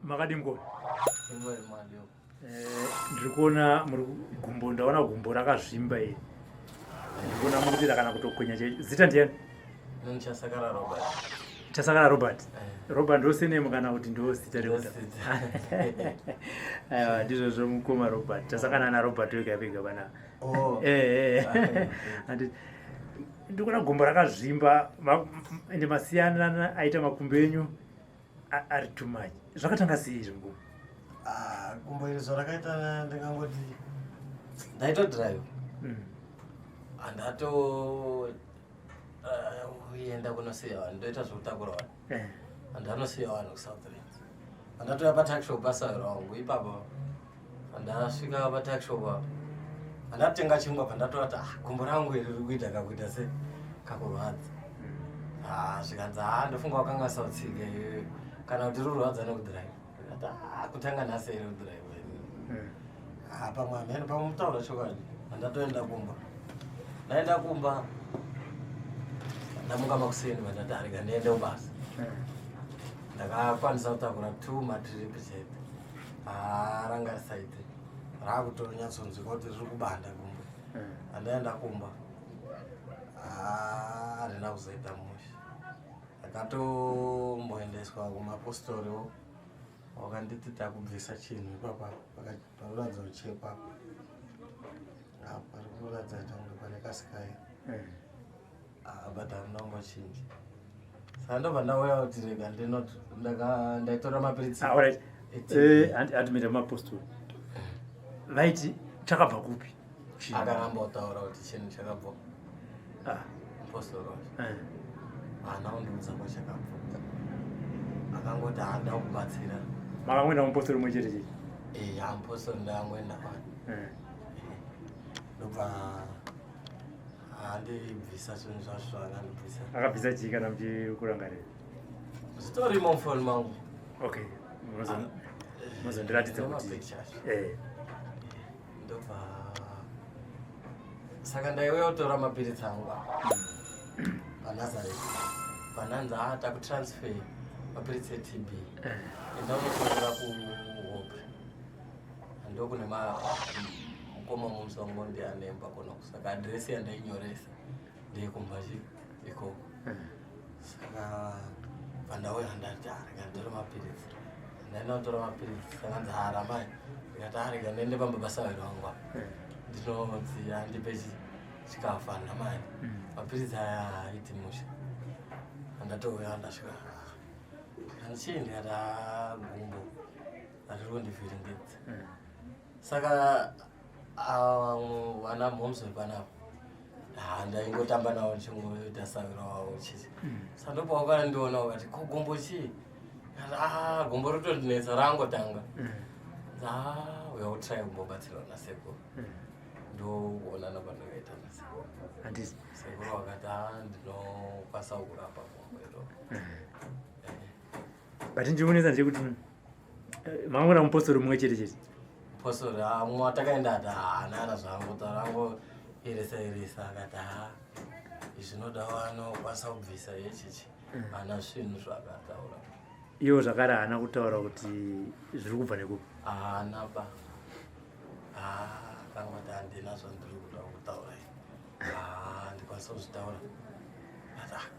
Makadimko. Ndikuona muri gumbo, ndaona gumbo rakazvimba iri. Ndikuona mukuti kana kutokwenya zita ndiani? Nchasakara Robert. Chasakara Robert. Robert ndosenemu kana kuti ndosita rekuta. Aiwa ndizvo zvomukoma Robert. Chasakana na Robert wega vega bana. Oh. Andi ndikuona gumbo rakazvimba ende masiyana aita makumbo enyu ari tumanyi. Zvakatanga sei izvo ngumbo? Gumbo iri zvarakaita ndingangoti ndaito drive. Andato uenda kunosiya vanhu ndoita zvokutakura vanhu. Andanosiya vanhu kuSouthlands. Andatoya patakshop pasawira wangu ipapo. Andasvika patakshop apo. Andatenga chingwa pandatorati gumbo rangu iri rikuita kakuita se kakurwadza. Zvikanzi ndofunga wakanga sautsike kana kuti rurwadza nekudrive. Kutanga nhasi iri kudrive. Pamwe amene pamwe mutaura chokwadi. Andatoenda kumba. Ndaenda kumba. Ndamuka makuseni vandati arega ndiende kubasa. Ndakakwanisa kutakura 2 matrip chete. Ranga saite. Rakutonyatsoonzwika kuti riri kubanda gumbo. Andaenda kumba. Harina kuzoita musha. Ndakatomboendeswa kuMapostoriwo. Wakanditi takubvisa chinhu ipapa parikuratidza kuchekwa apo. Parikuratidza kuti pane kasikayi. But hamnambochinji. Saka ndobva ndauya kuti rega ndaitora mapiritsi. Alright. Atimira Mapostori. Vaiti chakabva kupi? Akaramba kutaura kuti chinhu chakabva. Mapostori wacho. Naundiudza kwachakabva. Akangoti handa kubatsira. Makamwenda Mapostori mwe chete chete? Mapostori ndangwenda pano. Ndobva handibvisa zvinhu zvazvo akandibvisa. Akabvisa chii kana muchikurangarira? Zvitori mufoni mangu. Okay. Muzondiratidza kuti ndobva saka ndaiuya kutora mapiritsi angu paNazareth. Pananzi takutransfer mapiritsi eTB. Ndaunotorera kuHope. Ndokune mukoma mumusongo ndianemba kona kusaka adresi yandainyoresa ndeyekumbachi ikoko. Saka pandauya ndati arega ndore mapiritsi. Ndaenda kutora mapiritsi saka nzi ramai ndikati arega ndiende pambabasa wangu ndinodzi andipe chikafu andamai mapiritsi aya haiti musha. Andatouya ndasvika chii ndikati gumbo hariri kundivhiringidza. Saka vana mhomso panapo ndaingotamba navo ndichingoita savira wavo chichi. Saka ndopa wakandiona ukati ko gumbo chii? Gumbo rotondinetsa rangotanga. Uya kutrai kumbobatsirwa nasekuru. Ndokuona napandakaita nasekuru. Handisi. Sekuru wakati ndinokwanisa kurapa gumbo iro. But ndinoonesa nje kuti makamwenda Mapostori mwe chete chete? Mapostori mumwe takaenda ati hanana zvangotaura irisa akati zvinoda wanokwanisa kubvisa yechichi hana zvinhu zvakataura. Iwo zvakare haana kutaura kuti zviri kubva nekupi? Haana ba. Akangoti handina zvandiri kuda kutaura. Ndikwanisa kuzvitaura.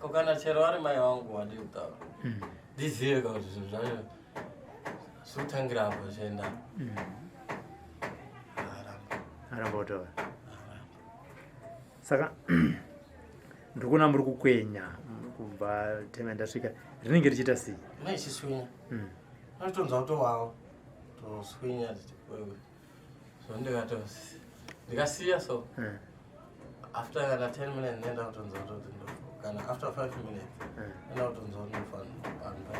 Ko kana chero vari mai vangu wadi kutaura. Ndizive kuti zvinhu zvacho zvikutangira apo zvienda. Aramba kutaura. Saka ndikuona muri kukwenya kubva tema ndasvika rinenge richiita sei? Ichiswinya. Anotonzwa kutowawa toswinya zvondikatozi ndikasiya so after kana 10 minutes nenda kutonzwa kuti kana after 5 minutes nenda kutonzwa kuti ndofana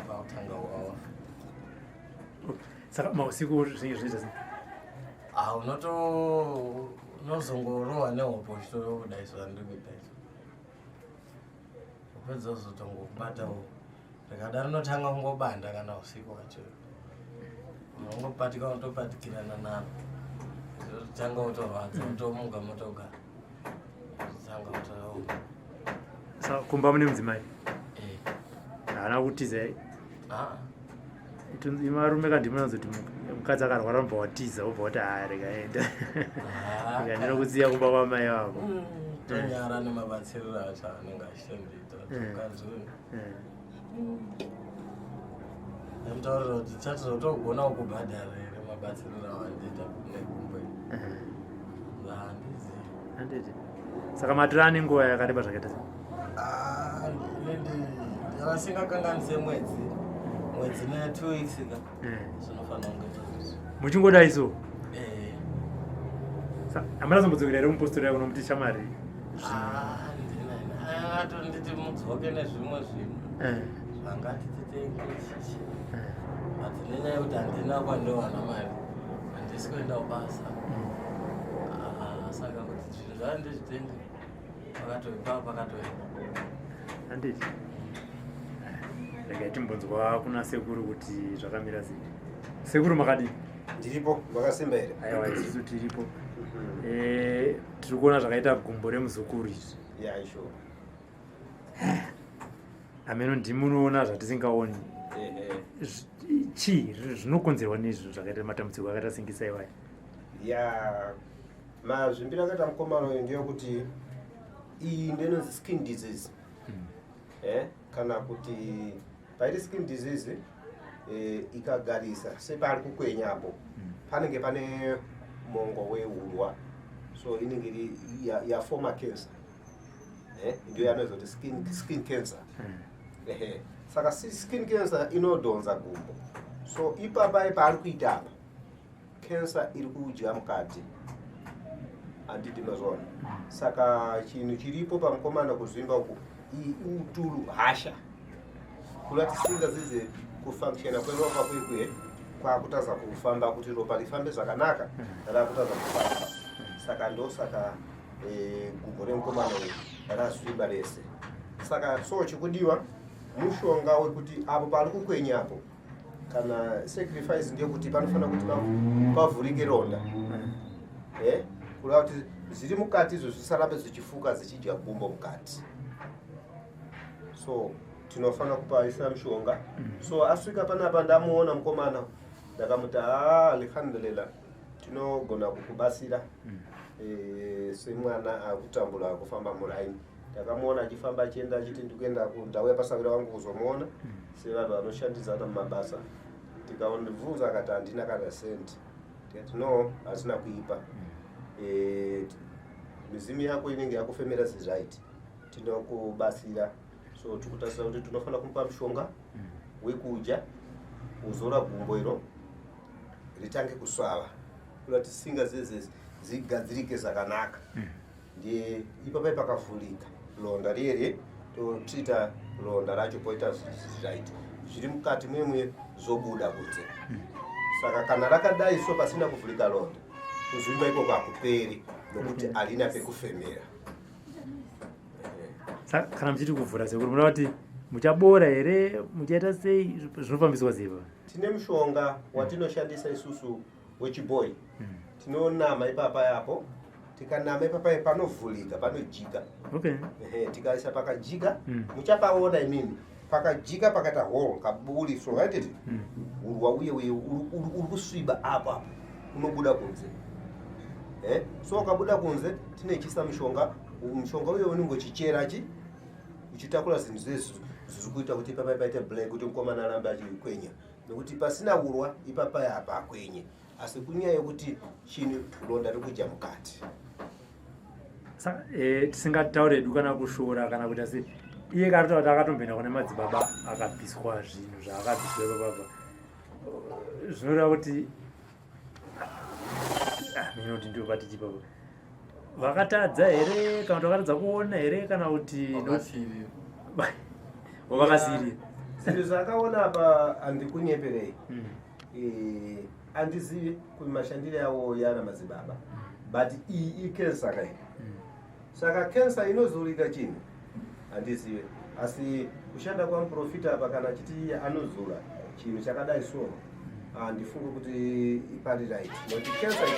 pakutanga wawa. Saka mausiku zvinenge zvinoita sei? Unozongorohwa nehopo chitoro kudai zvandiri kuita izvo. pedza kuzotongokubatawo rikadaro notanga kungobanda kana usiku wacho unongopatika unotopatikirana nano tanga utorwadza utomuka motogara tanga utoa kumba mune mudzimai haana kutiza imarume kandimunanzoti mukadzi akarwara mubva watiza ubva wati rekaenda ikandira kutsiya kumba kwamai vavo tonyara nemabatsiriro acho anenge achitendiita ukadzoni emutaurira kuti chatizotogona kukubhadhara here mabatsiriro awandiita nekumbe handiti saka matora ane nguva yakareba zvakaita yavasingakanganise mwedzi ne2 weeks ka zvinofanira kunge muchingodai so hamuna zambodzokera here mupostori yako nomuti shamari atonditi mudzoke nezvimwe zvinhu zvangatititengeshishe but nenyaya yekuti handina kwandowana mari handisi kuenda kubasa saka kuti zvinhu zvandizvitenge pakatoipa pakatoenda handiti regai timbonzwa kuna sekuru kuti zvakamira sei. Sekuru makadi ndiripo makasimba here? Aiwa isusu tiripo. Tiri kuona zvakaita gumbo remuzukuru izvi. Yeah, sure. Ameno ndimunoona zvatisingaoni. Chii zvinokonzerwa nezvo zvakaita matambudziko akaita sengisa iwaya? Ya mazvimbira akaita mukomana uyu ndeyekuti iyi ndinonzi skin disease. Kana kuti pairi skin disease ikagarisa separi kukwenyapo panenge pane mongo weurwa, so inenge yafoma cancer. Ndio yanozoti skin cancer. Saka skin cancer inodonza gumbo, so ipapa pari kuita apa cancer iri kudya mukati anditi mazona. Saka chinhu chiripo pamukomana kuzvimba uku utulu hasha kulatisinga zize kufunctiona kweropa kwekwe kwakutaza kufamba kuti ropa rifambe zvakanaka rakutaza kufamba. Saka ndo saka gumbo remukomana rasviba rese. Saka so chikudiwa mushonga wekuti apo pari kukwenyapo kana sacrifice ndeyekuti panofanira kuti pavhurike ronda kula kuti zviri mukati izvo zvisarape zvichifuka zichidya gumbo mukati. So tinofanira kupaisa mushonga. So asvika panapa ndamuona mukomana ndakamuti alhamdulillah tinogona kukubasira semwana akutambula kufamba muraini. Ndakamuona achifamba achienda achiti ndikuenda kundau yapasavira wangu kuzomuona sevanhu vanoshandidzana mumabasa. Tikaonibvunza akati handina kana senti. Tikati no, hazina kuipa. Mizimu yako inenge yakufemera zvizaiti, tinokubasira. So tikutasira kuti tinofanira kumupa mushonga wekudya uzora gumbo iro ritange kusvava kuti singa zeze zigadzirike zvakanaka. Ndiye ipapa pakavhurika ronda rere totrita ronda racho poita zvizaiti zviri mukati memwe zobuda kunze. Saka kana rakadai so pasina kuvhurika ronda kuzvimba ikoko hakuperi nokuti harina pekufemera. Kana muchiti kuvhura sekuru munoda kuti muchabora here muchaita sei zvinofambiswa ziva? Tine mushonga watinoshandisa isusu wechibhoyi. Tinonama ipapa yapo, tikanama ipapa panovhurika panovhurika. Okay. Tikaisa pakajika muchapaona imini pakajika pakata hole kaburitso right. Urwa uye uri kusviba apa unobuda kunze. So kabuda kunze tinechisa mushonga uyo unongochichera uchitakura zvinhu zvezvo zviri kuita kuti ipapa paite black kuti mukomana arambe achikwenya nekuti pasina urwa ipapa yapa akwenye, asi kunyaya yekuti chini ronda rikudya mukati. Tisingataure edu kana kushora kana kuti asi iye karota kuti akatomboenda kune madzibaba akabviswa zvinhu zvaakabviswa baba zvinoreva kuti minoti ndio patiti baba vakatadza here kana kuti vakatadza kuona here kana kuti vakasiri zvinhu zvakaona apa handikunyeperei. Handizivi kuti mashandiro yawo yana madzibaba, but iyi ikensa kai. Saka kensa inozorika chinhu andiziwe. Asi kushanda kwa mprofita apa kana chiti anozula chinhu chakadai so ndifunga kuti ipari right. Noti cancer